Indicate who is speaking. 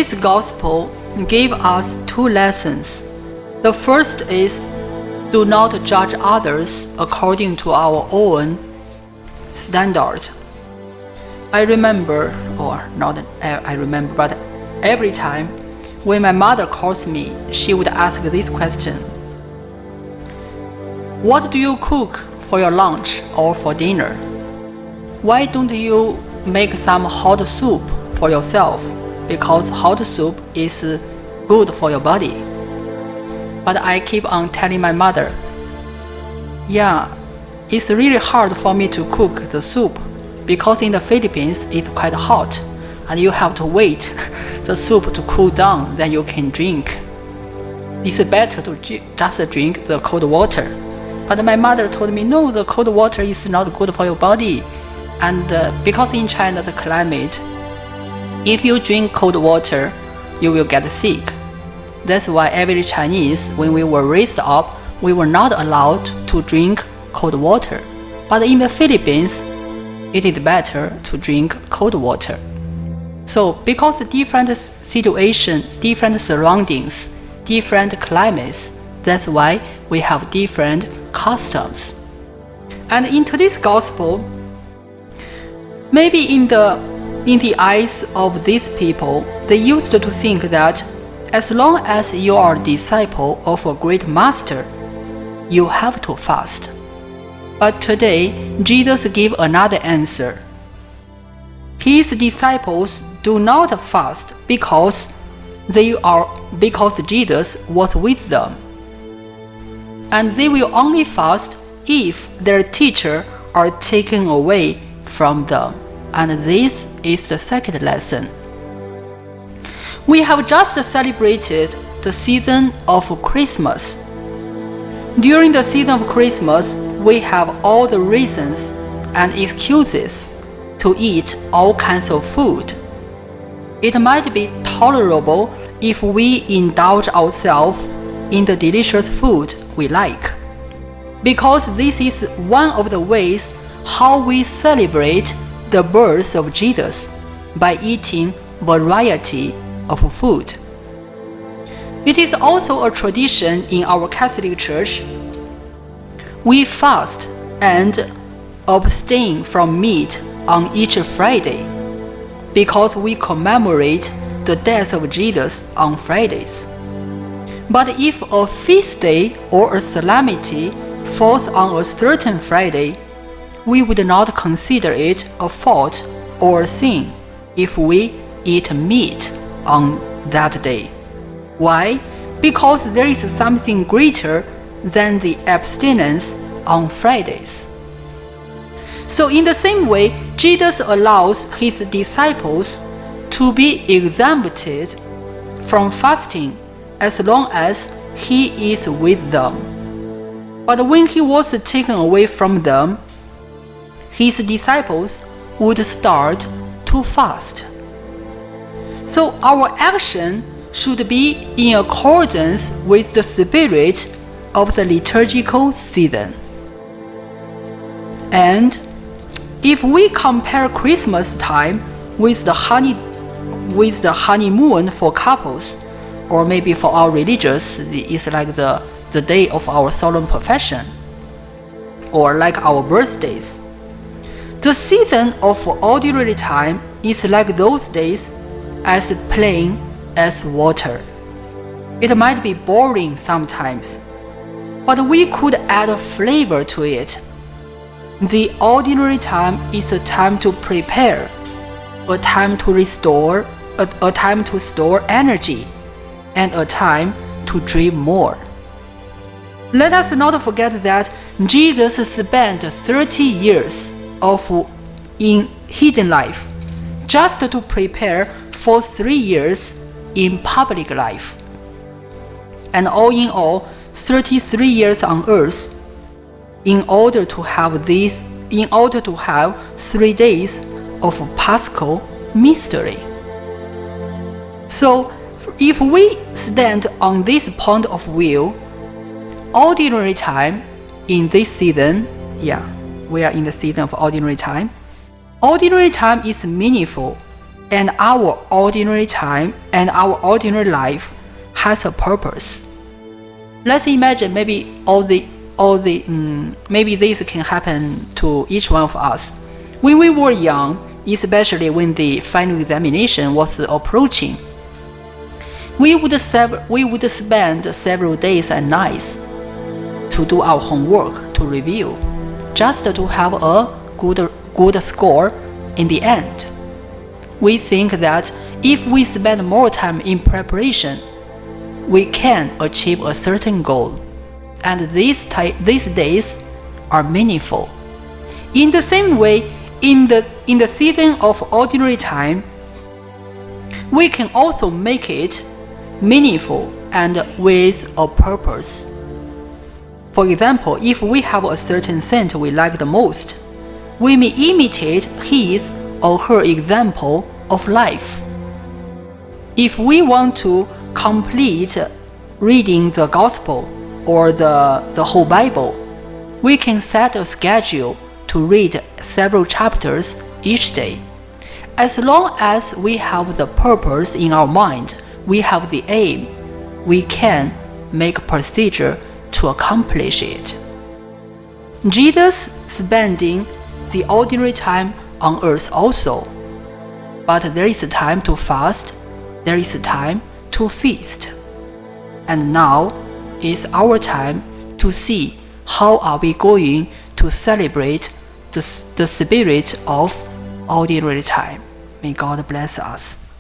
Speaker 1: Today's gospel gave us two lessons. The first is, do not judge others according to our own standard. But every time when my mother calls me, she would ask this question: what do you cook for your lunch or for dinner? Why don't you make some hot soup for yourself? Because hot soup is good for your body. But I keep on telling my mother, it's really hard for me to cook the soup, because in the Philippines it's quite hot and you have to wait the soup to cool down, then you can drink. It's better to just drink the cold water. But my mother told me, no, the cold water is not good for your body. And because in China the climate, if you drink cold water, you will get sick. That's why every Chinese, when we were raised up, we were not allowed to drink cold water. But in the Philippines, it is better to drink cold water. So because different situation, different surroundings, different climates, that's why we have different customs. And in today's gospel, maybe in the eyes of these people, they used to think that as long as you are a disciple of a great master, you have to fast. But today, Jesus gave another answer. His disciples do not fast because Jesus was with them. And they will only fast if their teacher are taken away from them. And this is the second lesson. We have just celebrated the season of Christmas. During the season of Christmas, we have all the reasons and excuses to eat all kinds of food. It might be tolerable if we indulge ourselves in the delicious food we like, because this is one of the ways how we celebrate the birth of Jesus, by eating variety of food. It is also a tradition in our Catholic Church. We fast and abstain from meat on each Friday because we commemorate the death of Jesus on Fridays. But if a feast day or a solemnity falls on a certain Friday, we would not consider it a fault or a sin if we eat meat on that day. Why? Because there is something greater than the abstinence on Fridays. So in the same way, Jesus allows his disciples to be exempted from fasting as long as he is with them. But when he was taken away from them, his disciples would start to fast. So our action should be in accordance with the spirit of the liturgical season. And if we compare Christmas time with the honeymoon for couples, or maybe for our religious, it's like the day of our solemn profession, or like our birthdays. The season of ordinary time is like those days, as plain as water. It might be boring sometimes, but we could add a flavor to it. The ordinary time is a time to prepare, a time to restore, a time to store energy, and a time to dream more. Let us not forget that Jesus spent 30 years in hidden life just to prepare for 3 years in public life. And all in all, 33 years on earth in order to have 3 days of Paschal mystery. So if we stand on this point of view, ordinary time in this season, we are in the season of ordinary time. Ordinary time is meaningful and our ordinary time and our ordinary life has a purpose. Let's imagine maybe maybe this can happen to each one of us. When we were young, especially when the final examination was approaching, we would spend several days and nights to do our homework, to review, just to have a good score in the end. We think that if we spend more time in preparation, we can achieve a certain goal, and these days are meaningful. In the same way, in the season of ordinary time, we can also make it meaningful and with a purpose. For example, if we have a certain saint we like the most, we may imitate his or her example of life. If we want to complete reading the Gospel or the whole Bible, we can set a schedule to read several chapters each day. As long as we have the purpose in our mind, we have the aim, we can make a procedure to accomplish it. Jesus spending the ordinary time on earth also, but there is a time to fast, there is a time to feast. And now is our time to see how are we going to celebrate the spirit of ordinary time. May God bless us.